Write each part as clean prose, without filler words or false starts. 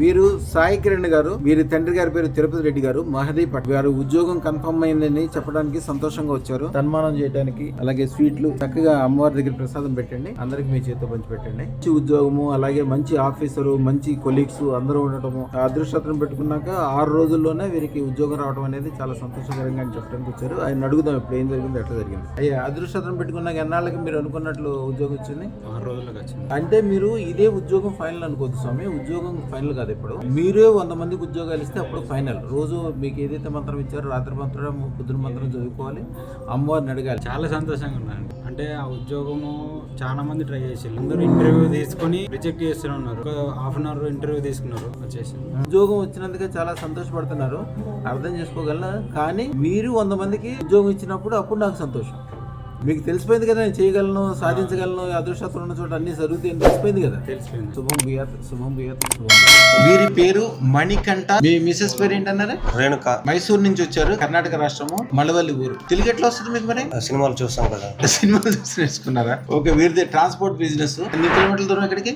వీరు సాయి కిరణ్ గారు, వీరి తండ్రి గారి పేరు తిరుపతి రెడ్డి గారు. మహదీప్ గారు ఉద్యోగం కన్ఫర్మ్ అయిందని చెప్పడానికి సంతోషంగా వచ్చారు. సన్మానం చేయడానికి, అలాగే స్వీట్లు చక్కగా అమ్మవారి దగ్గర ప్రసాదం పెట్టండి, అందరికి మీ చేతితో పంచి పెట్టండి. మంచి ఉద్యోగము, అలాగే మంచి ఆఫీసరు, మంచి కొలీగ్స్ అందరూ ఉండటము, అదృష్టం పెట్టుకున్నాక 6 రోజుల్లోనే వీరికి ఉద్యోగం రావడం అనేది చాలా సంతోషకరంగా అని చెప్పడానికి వచ్చారు. ఆయన అడుగుదాం ఇప్పుడు ఏం జరిగింది, ఎట్లా జరిగింది. అయ్యా, అదృష్టం పెట్టుకున్నాక ఎన్నాళ్ళకి మీరు అనుకున్నట్లు ఉద్యోగం వచ్చింది? 6 రోజులకు వచ్చింది. అంటే మీరు ఇదే ఉద్యోగం ఫైనల్ అనుకోవద్దు స్వామి, ఉద్యోగం ఫైనల్ కాదు. ఇప్పుడు మీరే 100 మందికి ఉద్యోగాలు ఇస్తే అప్పుడు ఫైనల్. రోజు మీకు ఏదైతే మంత్రం ఇచ్చారో రాత్రి మంత్రం, పొద్దున మంత్రం చదువుకోవాలి, అమ్మవారిని అడగాలి. చాలా సంతోషంగా ఉన్నానండి. అంటే ఆ ఉద్యోగము చాలా మంది ట్రై చేసి అందరూ ఇంటర్వ్యూ తీసుకొని రిజెక్ట్ చేస్తూనే ఉన్నారు. ఒక ½ అన్ అవర్ ఇంటర్వ్యూ తీసుకున్నారు, వచ్చేసి ఉద్యోగం వచ్చినందుకే చాలా సంతోషపడుతున్నారు, అర్థం చేసుకోగలనా. కానీ మీరు 100 మందికి ఉద్యోగం ఇచ్చినప్పుడు అప్పుడు నాకు సంతోషం. మీకు తెలిసిపోయింది కదా, నేను చేయగలను, సాధించగలను, అదృష్టం ఉన్న చోట అన్ని జరుగుతాయని తెలిసిపోయింది కదా. తెలిసిపోయింది. శుభం బియాత్, శుభం బియాత్, శుభం. వీరి పేరు మణికంఠ. మీ మిసెస్ పేరు ఏంటన్నారు? రేణుక. మైసూరు నుంచి వచ్చారు, కర్ణాటక రాష్ట్రము, మళవల్లి ఊరు. తెలుగు ఎట్లా వస్తుంది మీకు? మరి సినిమాలు చూస్తాం కదా. సినిమాలు చూసి నేర్చుకున్నారా? ఓకే. వీరిది ట్రాన్స్పోర్ట్ బిజినెస్. ఎన్ని కిలోమీటర్ల దూరం ఇక్కడికి?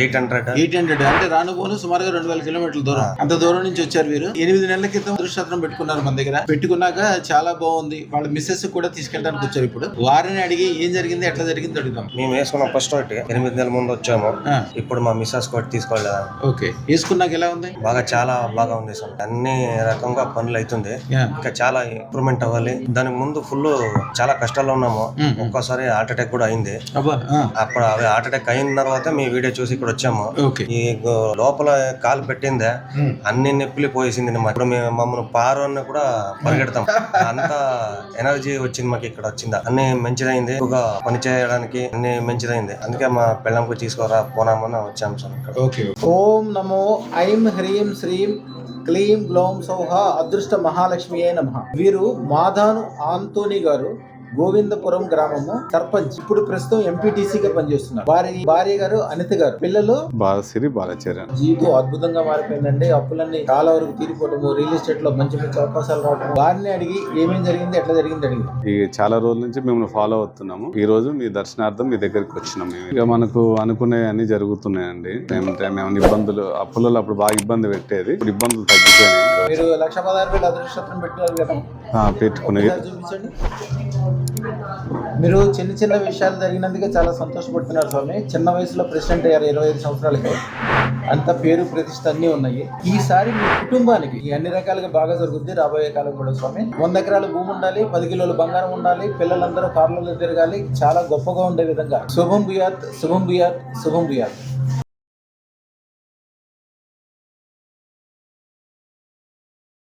800. అంటే రానుపోను సుమారుగా 2000 కిలోమీటర్ల దూరం. అంత దూరం నుంచి వచ్చారు వీరు. 8 నెలల క్రితం అదృష్టం పెట్టుకున్నారు మన దగ్గర. పెట్టుకున్నాక చాలా బాగుంది. వాళ్ళ మిస్సెస్ కూడా తీసుకెళ్ళడానికి వచ్చారు. ఇప్పుడు వారిని అడిగి ఏం జరిగింది, ఎట్లా జరిగింది అడుగుదాం. మేము వేసుకున్నాం ఫస్ట్ 8 నెలల ముందు వచ్చాము. ఇప్పుడు మా మిస్సెస్ కూడా తీసుకోలేదా. ఓకే. వేసుకున్నాక ఎలా ఉంది? చాలా బాగా ఉంది సార్. అన్ని రకంగా పనులు అవుతుంది. ఇంకా చాలా ఇంప్రూవ్మెంట్ అవ్వాలి. దానికి ముందు ఫుల్ చాలా కష్టాల్లో ఉన్నాము. ఒక్కోసారి హార్ట్ అటాక్ కూడా అయింది. అప్పుడు అవి హార్ట్ అటాక్ అయిన తర్వాత మీ వీడియో చూసి ఇక్కడ వచ్చాము. ఈ లోపల కాలు పెట్టిందే అన్ని నొప్పులు పోయేసింది. ఇప్పుడు మేము మమ్మల్ని పారు అని కూడా పరిగెడతాం. అంత ఎనర్జీ వచ్చింది మాకు ఇక్కడ వచ్చిందా. అన్ని మంచిదైంది. ఎక్కువగా పని చేయడానికి అన్ని మంచిదైంది. అందుకే మా పిల్లలకు తీసుకోరా పోనామని వచ్చాము సార్. ఓకే. ఓం నమో ఐం హ్రీం శ్రీం క్లీం గ్లౌం సౌహ అదృష్ట మహాలక్ష్మి అయి నమః. వీరు మాధాను ఆంటోనీ గారు, గోవిందపురం గ్రామము సర్పంచ్. ఇప్పుడు ప్రస్తుతం ఎంపీటీసీగా పనిచేస్తున్నారు. వారి భార్య గారు అనిత గారు. పిల్లలు బాలశ్రీ, బాలచరణ్. జీవితం అద్భుతంగా మారిపోయిందండి. అప్పులన్నీ చాలా వరకు తీరిపోవటము, రియల్ ఎస్టేట్ లో మంచి మంచి అవకాశాలు రావటం. వారిని అడిగి ఏమేం జరిగింది, ఎట్లా జరిగింది అడిగి. ఈ చాలా రోజుల నుంచి మేము ఫాలో అవుతున్నాము. ఈ రోజు మీ దర్శనార్థం మీ దగ్గరికి వచ్చినాం. ఇక మనకు అనుకునే అన్ని జరుగుతున్నాయండి. మేము ఇబ్బందులు, అప్పులలో అప్పుడు బాగా ఇబ్బంది పెట్టేది, ఇప్పుడు ఇబ్బందులు తగ్గిపోయినాయి. మీరు 1,16,000 అదృష్టం పెట్టారు కదా, పెట్టుకుని చూపించండి. మీరు చిన్న విషయాలు జరిగినందుకే చాలా సంతోషపడుతున్నారు స్వామి. చిన్న వయసులో ప్రెసిడెంట్ అయ్యారు 25 సంవత్సరాలకి. అంత పేరు ప్రతిష్ట అన్ని ఉన్నాయి. ఈసారి మీ కుటుంబానికి ఈ అన్ని రకాలుగా బాగా జరుగుద్ది రాబోయే కాలం కూడా స్వామి. 100 ఎకరాల భూమి ఉండాలి, 10 కిలోల బంగారం ఉండాలి, పిల్లలందరూ కార్లలో తిరగాలి, చాలా గొప్పగా ఉండే విధంగా. శుభం బియాత్, శుభం బియాత్, శుభం బియాత్.